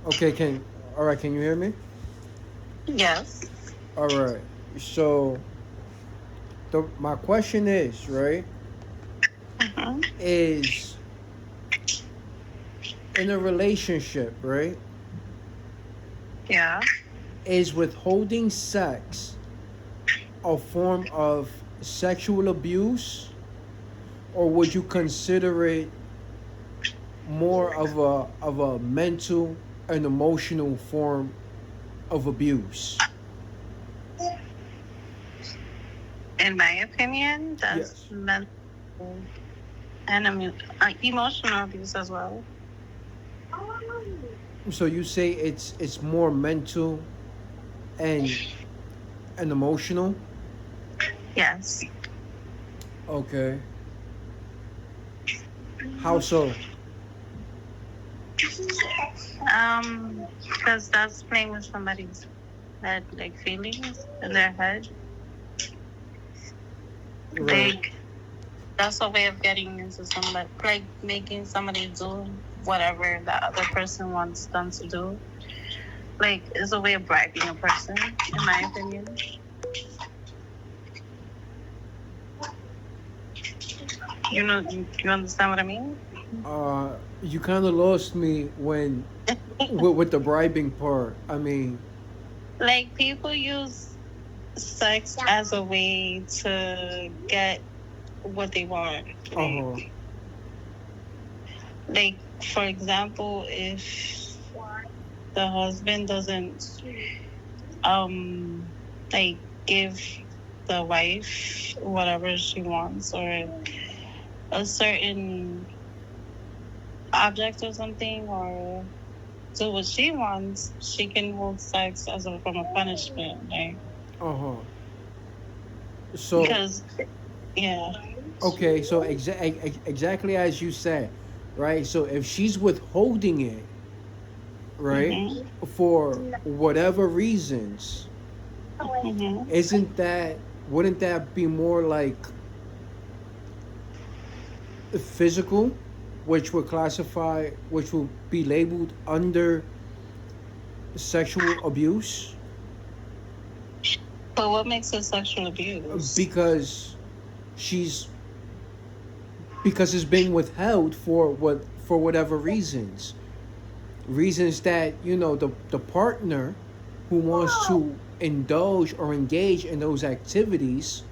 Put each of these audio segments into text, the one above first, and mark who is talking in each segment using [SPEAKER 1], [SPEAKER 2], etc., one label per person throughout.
[SPEAKER 1] Okay, all right, can you hear me?
[SPEAKER 2] Yes.
[SPEAKER 1] All right. So my question is, right,
[SPEAKER 2] Hmm.
[SPEAKER 1] is in a relationship, right?
[SPEAKER 2] Yeah.
[SPEAKER 1] Is withholding sex a form of sexual abuse, or would you consider it more of a mental and emotional form of abuse?
[SPEAKER 2] In my opinion, that's
[SPEAKER 1] Yes.
[SPEAKER 2] mental and emotional abuse as well.
[SPEAKER 1] So you say it's more mental and emotional?
[SPEAKER 2] Yes.
[SPEAKER 1] Okay. How so?
[SPEAKER 2] Because that's playing with somebody's head, like feelings in their head.
[SPEAKER 1] Right.
[SPEAKER 2] Like that's a way of getting into somebody, like making somebody do whatever that other person wants them to do. Like it's a way of bribing a person, in my opinion. You understand what I mean?
[SPEAKER 1] You kind of lost me when with the bribing part. I mean,
[SPEAKER 2] Like people use sex as a way to get what they want.
[SPEAKER 1] uh huh.
[SPEAKER 2] Like for example, if the husband doesn't um like give the wife whatever she wants or a certain object or something or do what she wants, she can hold sex as a form of punishment, right?
[SPEAKER 1] Uh huh. So
[SPEAKER 2] Because yeah.
[SPEAKER 1] okay, so exactly as you said, right? So if she's withholding it, right,
[SPEAKER 2] Mm-hmm.
[SPEAKER 1] for whatever reasons,
[SPEAKER 2] Mm-hmm.
[SPEAKER 1] isn't that wouldn't that be more like physical, which would be labeled under sexual abuse?
[SPEAKER 2] But what makes it sexual abuse?
[SPEAKER 1] Because she's because it's being withheld for whatever reasons that the partner who wants to indulge or engage in those activities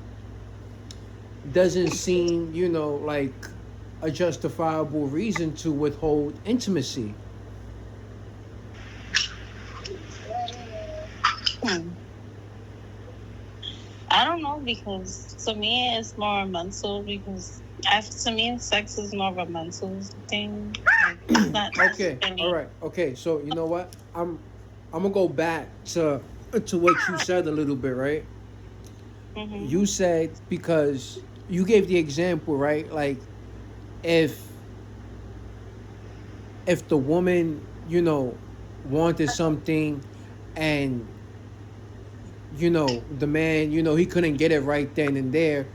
[SPEAKER 1] doesn't seem like a justifiable reason to withhold intimacy.
[SPEAKER 2] Hmm. I don't know because to me it's more mental because to me sex is more of a mental thing. Like, it's not
[SPEAKER 1] Okay, all
[SPEAKER 2] necessarily.
[SPEAKER 1] right, okay, so you know what, I'm gonna go back to what you said a little bit, right?
[SPEAKER 2] Mm-hmm.
[SPEAKER 1] You said, because you gave the example, right? Like if the woman wanted something, and the man, he couldn't get it right then and there.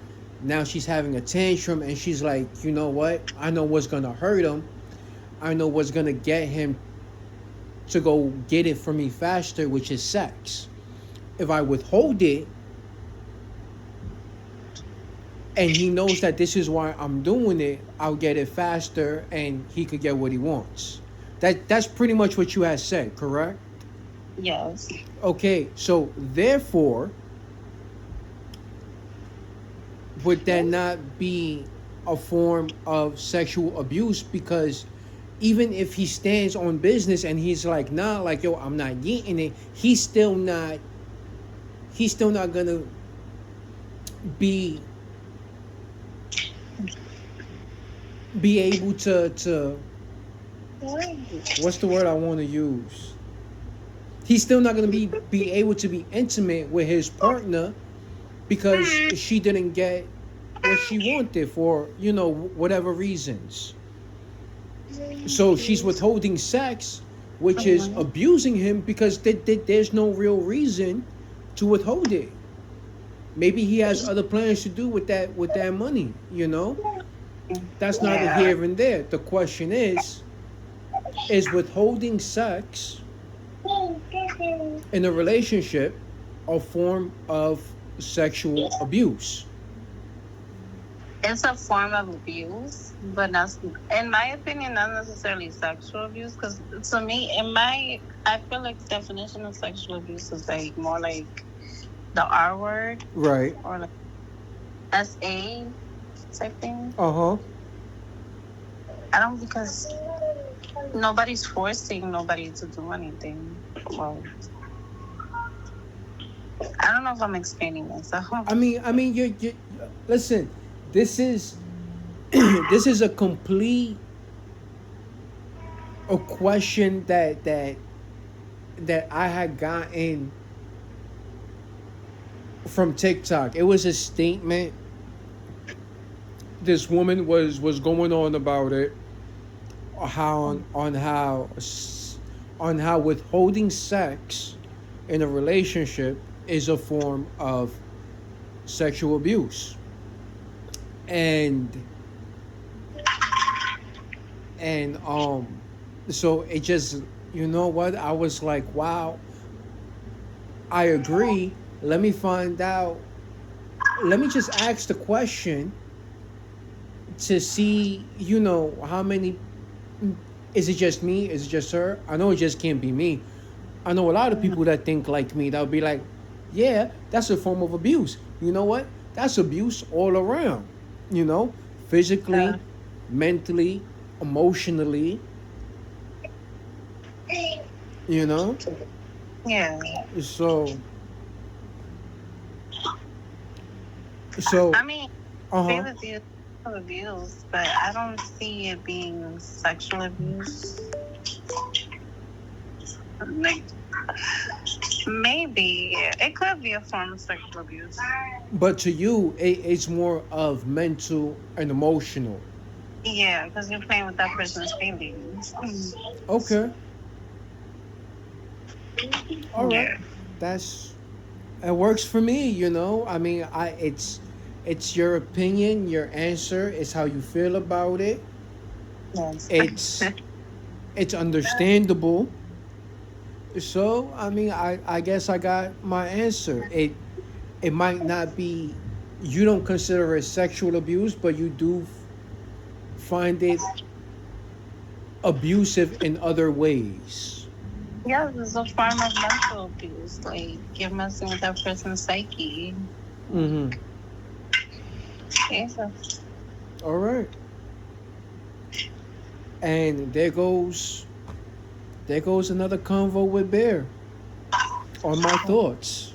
[SPEAKER 1] Now she's having a tantrum, and she's like, you know what, I know what's gonna hurt him. I know what's gonna get him to go get it for me faster, which is sex. If I withhold it, and he knows that this is why I'm doing it, I'll get it faster, and he could get what he wants. That's pretty much what you had said, correct?
[SPEAKER 2] Yes.
[SPEAKER 1] Okay, so therefore, would that not be a form of sexual abuse? Because even if he stands on business and he's like, nah, like, yo, I'm not getting it, he's still not gonna be able to what's the word I want to use? He's still not gonna be able to be intimate with his partner because she didn't get what she wanted for whatever reasons. So she's withholding sex, which is
[SPEAKER 2] Mm-hmm.
[SPEAKER 1] abusing him because there's no real reason to withhold it. Maybe he has other plans to do with that money. That's neither
[SPEAKER 2] Yeah.
[SPEAKER 1] here and there. The question is withholding sex in a relationship a form of sexual abuse.
[SPEAKER 2] It's a form of abuse, but not, in my opinion, not necessarily sexual abuse. Because to me, I feel like the definition of sexual abuse is like more like the R word
[SPEAKER 1] Right.
[SPEAKER 2] or like SA type thing.
[SPEAKER 1] Uh-huh.
[SPEAKER 2] I don't, because nobody's forcing nobody to do anything. Well, I don't know if I'm explaining myself.
[SPEAKER 1] I mean, you listen. This is this is a complete a question that I had gotten from TikTok. It was a statement. This woman was going on about it, how on how withholding sex in a relationship is a form of sexual abuse, and and so it just, you know what, I was like, wow, I agree. Let me find out. Let me just ask the question to see, how many. Is it just me? Is it just her? I know it just can't be me. I know a lot of people that think like me that would be like, yeah, that's a form of abuse. You know what? That's abuse all around. You know, physically, mentally, emotionally, you know?
[SPEAKER 2] Yeah.
[SPEAKER 1] So, so,
[SPEAKER 2] I mean,
[SPEAKER 1] uh huh.
[SPEAKER 2] favorite abuse, abuse, but I don't see it being sexual abuse. Like, maybe it could be a form of sexual abuse.
[SPEAKER 1] But to you, it's more of mental and emotional.
[SPEAKER 2] Yeah, because you're playing with that person's feelings.
[SPEAKER 1] Okay. All right.
[SPEAKER 2] Yeah.
[SPEAKER 1] That's it works for me, I mean, it's your opinion, your answer is how you feel about it.
[SPEAKER 2] Yes.
[SPEAKER 1] It's understandable. So, I mean, I guess I got my answer. It might not be, you don't consider it sexual abuse, but you do find it abusive in other ways.
[SPEAKER 2] Yeah, it's a form of mental abuse. Like, you're messing with that person's psyche.
[SPEAKER 1] Mhm.
[SPEAKER 2] Okay, so
[SPEAKER 1] All right. And there goes another convo with Bear on my thoughts.